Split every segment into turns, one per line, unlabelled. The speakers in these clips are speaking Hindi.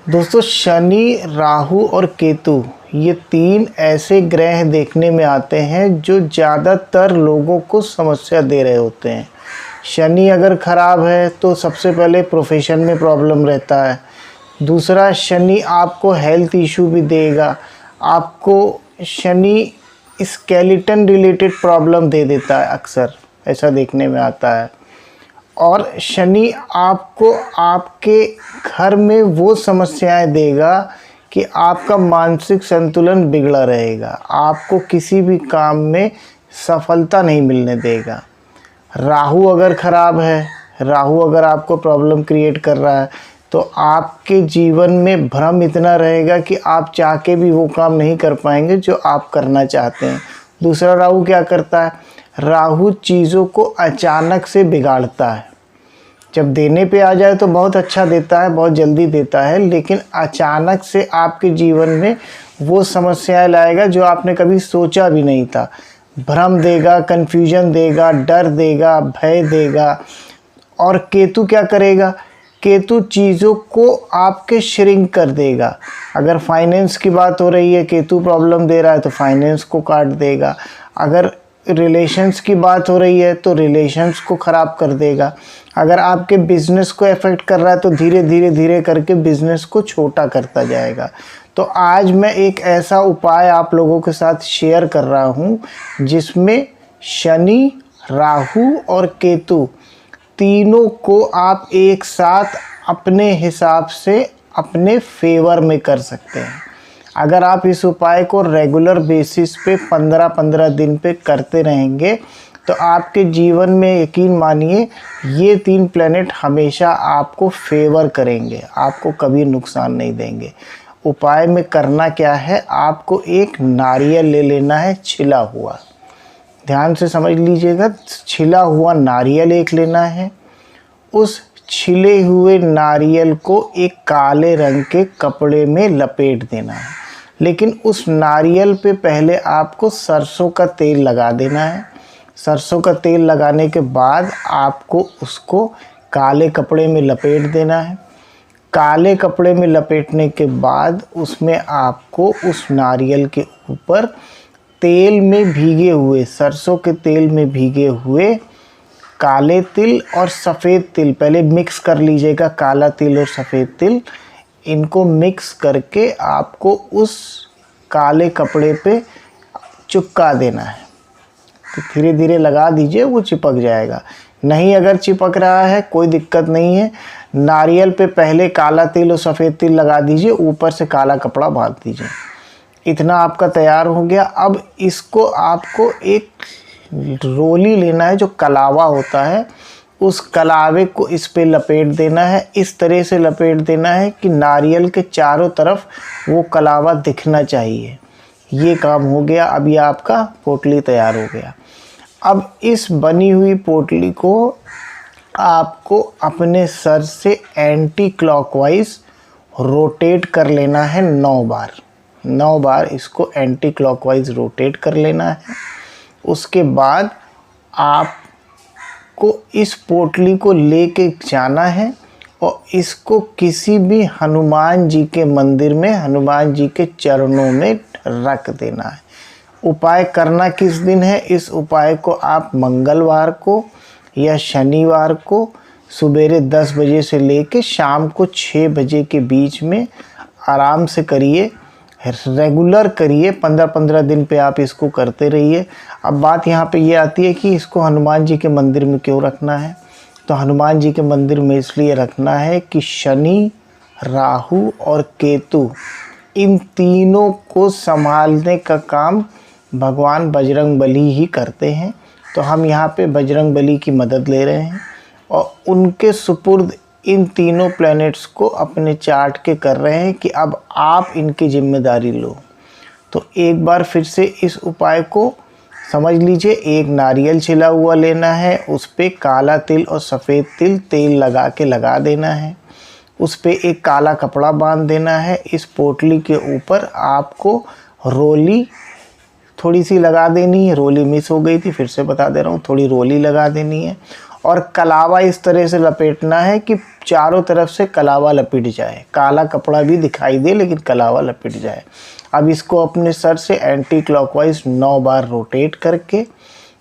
दोस्तों, शनि, राहु और केतु ये तीन ऐसे ग्रह देखने में आते हैं जो ज़्यादातर लोगों को समस्या दे रहे होते हैं। शनि अगर ख़राब है तो सबसे पहले प्रोफेशन में प्रॉब्लम रहता है। दूसरा, शनि आपको हेल्थ इशू भी देगा। आपको शनि स्केलेटन रिलेटेड प्रॉब्लम दे देता है, अक्सर ऐसा देखने में आता है। और शनि आपको आपके घर में वो समस्याएं देगा कि आपका मानसिक संतुलन बिगड़ा रहेगा, आपको किसी भी काम में सफलता नहीं मिलने देगा। राहु अगर ख़राब है, राहु अगर आपको प्रॉब्लम क्रिएट कर रहा है तो आपके जीवन में भ्रम इतना रहेगा कि आप चाह के भी वो काम नहीं कर पाएंगे जो आप करना चाहते हैं। दूसरा, राहु क्या करता है? राहु चीज़ों को अचानक से बिगाड़ता है। जब देने पे आ जाए तो बहुत अच्छा देता है, बहुत जल्दी देता है, लेकिन अचानक से आपके जीवन में वो समस्याएं लाएगा जो आपने कभी सोचा भी नहीं था। भ्रम देगा, कन्फ्यूजन देगा, डर देगा, भय देगा। और केतु क्या करेगा? केतु चीज़ों को आपके श्रिंक कर देगा। अगर फाइनेंस की बात हो रही है, केतु प्रॉब्लम दे रहा है तो फाइनेंस को काट देगा। अगर रिलेशंस की बात हो रही है तो रिलेशंस को ख़राब कर देगा। अगर आपके बिज़नेस को अफेक्ट कर रहा है तो धीरे करके बिज़नेस को छोटा करता जाएगा। तो आज मैं एक ऐसा उपाय आप लोगों के साथ शेयर कर रहा हूँ जिसमें शनि, राहु और केतु तीनों को आप एक साथ अपने हिसाब से अपने फेवर में कर सकते हैं। अगर आप इस उपाय को रेगुलर बेसिस पे 15-15 दिन पे करते रहेंगे तो आपके जीवन में, यकीन मानिए, ये तीन प्लैनेट हमेशा आपको फेवर करेंगे, आपको कभी नुकसान नहीं देंगे। उपाय में करना क्या है? आपको एक नारियल ले लेना है, छिला हुआ। ध्यान से समझ लीजिएगा, छिला हुआ नारियल एक लेना है। उस छिले हुए नारियल को एक काले रंग के कपड़े में लपेट देना है, लेकिन उस नारियल पे पहले आपको सरसों का तेल लगा देना है। सरसों का तेल लगाने के बाद आपको उसको काले कपड़े में लपेट देना है। काले कपड़े में लपेटने के बाद उसमें आपको उस नारियल के ऊपर तेल में भीगे हुए, सरसों के तेल में भीगे हुए काले तिल और सफ़ेद तिल पहले मिक्स कर लीजिएगा। काला तिल और सफ़ेद तिल, इनको मिक्स करके आपको उस काले कपड़े पे चिपका देना है। तो धीरे धीरे लगा दीजिए, वो चिपक जाएगा। नहीं, अगर चिपक रहा है कोई दिक्कत नहीं है। नारियल पे पहले काला तिल और सफ़ेद तिल लगा दीजिए, ऊपर से काला कपड़ा बांध दीजिए। इतना आपका तैयार हो गया। अब इसको आपको एक रोली लेना है, जो कलावा होता है, उस कलावे को इस पे लपेट देना है। इस तरह से लपेट देना है कि नारियल के चारों तरफ वो कलावा दिखना चाहिए। ये काम हो गया। अब ये आपका पोटली तैयार हो गया। अब इस बनी हुई पोटली को आपको अपने सर से एंटी क्लॉकवाइज रोटेट कर लेना है 9 बार। 9 बार इसको एंटी क्लॉकवाइज रोटेट कर लेना है। उसके बाद आपको इस पोटली को लेके जाना है और इसको किसी भी हनुमान जी के मंदिर में, हनुमान जी के चरणों में रख देना है। उपाय करना किस दिन है? इस उपाय को आप मंगलवार को या शनिवार को सुबेरे 10 बजे से लेके शाम को 6 बजे के बीच में आराम से करिए, रेगुलर करिए। 15-15 दिन पे आप इसको करते रहिए। अब बात यहाँ पे ये आती है कि इसको हनुमान जी के मंदिर में क्यों रखना है? तो हनुमान जी के मंदिर में इसलिए रखना है कि शनि, राहु और केतु, इन तीनों को संभालने का काम भगवान बजरंग बली ही करते हैं। तो हम यहाँ पे बजरंग बली की मदद ले रहे हैं और उनके सुपुर्द इन तीनों प्लैनेट्स को अपने चार्ट के कर रहे हैं कि अब आप इनकी जिम्मेदारी लो। तो एक बार फिर से इस उपाय को समझ लीजिए। एक नारियल छिला हुआ लेना है, उस पे काला तिल और सफ़ेद तिल तेल लगा के लगा देना है। उस पे एक काला कपड़ा बांध देना है। इस पोटली के ऊपर आपको रोली थोड़ी सी लगा देनी है। रोली मिस हो गई थी, फिर से बता दे रहा हूँ, थोड़ी रोली लगा देनी है। और कलावा इस तरह से लपेटना है कि चारों तरफ से कलावा लपेट जाए, काला कपड़ा भी दिखाई दे लेकिन कलावा लपेट जाए। अब इसको अपने सर से एंटी क्लॉकवाइज 9 बार रोटेट करके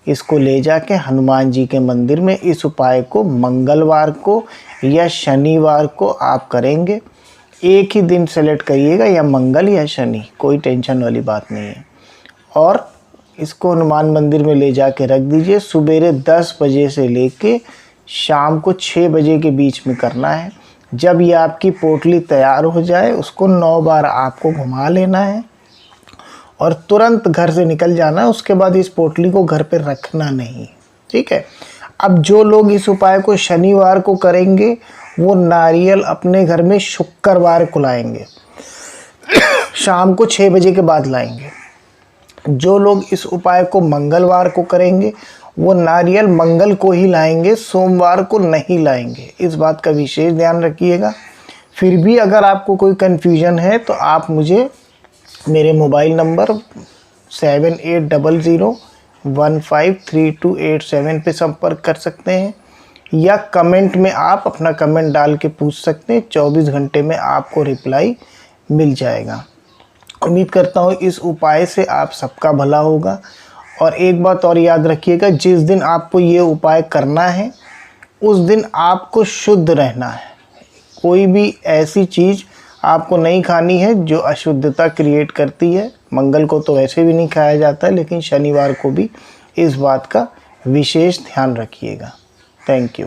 इसको ले जाके हनुमान जी के मंदिर में इस उपाय को मंगलवार को या शनिवार को आप करेंगे। एक ही दिन सेलेक्ट करिएगा, या मंगल या शनि, कोई टेंशन वाली बात नहीं है। और इसको हनुमान मंदिर में ले जाके रख दीजिए। सुबेरे 10 बजे से लेके शाम को 6 बजे के बीच में करना है। जब ये आपकी पोटली तैयार हो जाए उसको 9 बार आपको घुमा लेना है और तुरंत घर से निकल जाना है। उसके बाद इस पोटली को घर पे रखना नहीं, ठीक है। अब जो लोग इस उपाय को शनिवार को करेंगे वो नारियल अपने घर में शुक्रवार को लाएंगे, शाम को 6 बजे के बाद लाएंगे। जो लोग इस उपाय को मंगलवार को करेंगे वो नारियल मंगल को ही लाएंगे, सोमवार को नहीं लाएंगे। इस बात का विशेष ध्यान रखिएगा। फिर भी अगर आपको कोई कन्फ्यूजन है तो आप मुझे मेरे मोबाइल नंबर 7800153287 पे संपर्क कर सकते हैं, या कमेंट में आप अपना कमेंट डाल के पूछ सकते हैं। 24 घंटे में आपको रिप्लाई मिल जाएगा। उम्मीद करता हूँ इस उपाय से आप सबका भला होगा। और एक बात और याद रखिएगा, जिस दिन आपको ये उपाय करना है उस दिन आपको शुद्ध रहना है। कोई भी ऐसी चीज़ आपको नहीं खानी है जो अशुद्धता क्रिएट करती है। मंगल को तो वैसे भी नहीं खाया जाता है, लेकिन शनिवार को भी इस बात का विशेष ध्यान रखिएगा। Thank you.